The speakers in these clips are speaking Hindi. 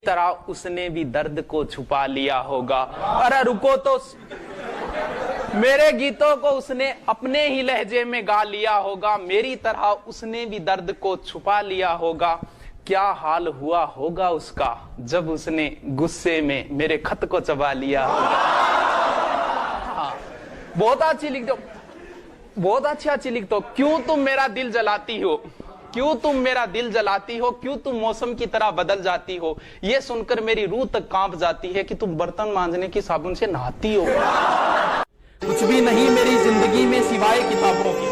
तरह उसने भी दर्द को छुपा लिया होगा। अरे रुको तो, मेरे गीतों को उसने अपने ही लहजे में गा लिया होगा, मेरी तरह उसने भी दर्द को छुपा लिया होगा। क्या हाल हुआ होगा उसका जब उसने गुस्से में मेरे खत को चबा लिया होगा। हाँ, बहुत अच्छी लिख दो, बहुत अच्छी लिख दो। क्यों तुम मेरा दिल जलाती हो, क्यों तुम मेरा दिल जलाती हो, क्यों तुम मौसम की तरह बदल जाती हो। ये सुनकर मेरी रूह तक कांप जाती है कि तुम बर्तन मांजने की साबुन से नहाती हो। कुछ भी नहीं मेरी जिंदगी में सिवाय किताबों के,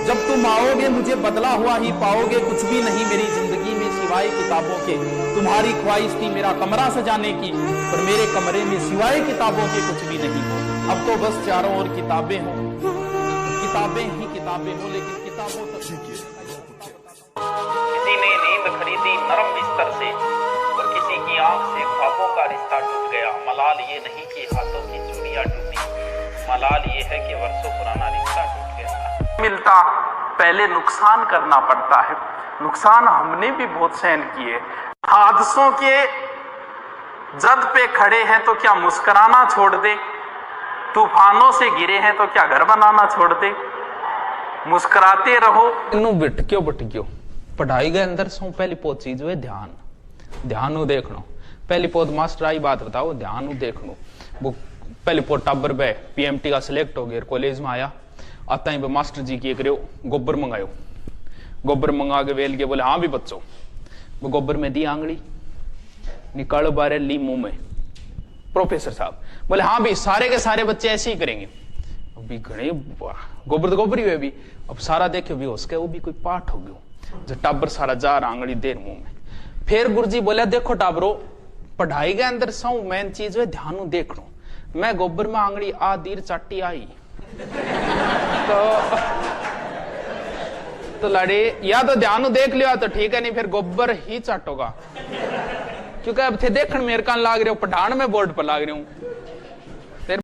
जब तुम आओगे मुझे बदला हुआ ही पाओगे। कुछ भी नहीं मेरी जिंदगी में सिवाय किताबों के, तुम्हारी ख्वाहिश थी मेरा कमरा सजाने की, पर मेरे कमरे में सिवाय किताबों के कुछ भी नहीं। अब तो बस चारों ओर किताबें हों, किताबें ही किताबें हों, लेकिन किताबों तक। किसी ने नींद खरीदी नरम बिस्तर से और किसी की आंख से ख्वाबों का रिश्ता टूट गया। मलाल ये नहीं कि हाथों की चूड़ियां टूटी, मलाल ये है कि वर्षों पुराना रिश्ता टूट गया। मिलता पहले नुकसान करना पड़ता है, नुकसान हमने भी बहुत सहन किए। हादसों के जद पे खड़े हैं तो क्या मुस्कुराना छोड़ दे, तूफानों से गिरे हैं तो क्या घर बनाना छोड़ दे। मुस्कुराते रहो। बटक्यो पढ़ाई के अंदर सो पहली पोत चीज है ध्यान, ध्यान देखनो। पहली पोत मास्टर आई बात बताओ, ध्यान देखनो। वो पहली पोत टाबर बे पीएमटी का सिलेक्ट हो गया, कॉलेज में आया, आता ही मास्टर जी की करो गोबर मंगायो। गोबर मंगा के वेल के बोले हाँ भी बच्चों, वो गोबर में दी आंगली निकालो बारे ली मुंह में। प्रोफेसर साहब बोले हाँ भी सारे के सारे बच्चे ऐसे ही करेंगे। अभी घने गोबर तो गोबर ही हुए भी, अब सारा देखे भी उसके वो भी कोई पाठ हो गयो। जब टाबर सारा जा रहा आंगली देर मुंह में, फिर गुरुजी बोले देखो टाबरो, पढ़ाई के अंदर सौ मेन चीज है ध्यान देखनो। मैं गोबर में आंगली आ दीर चाटी आई तो लड़े या तो ध्यान देख लिया तो ठीक है, नहीं फिर गोबर ही चाटोगा। क्योंकि अब थे देखण मेरे कान लाग रहे हो, पठान में बोर्ड पर लाग रहे हूं।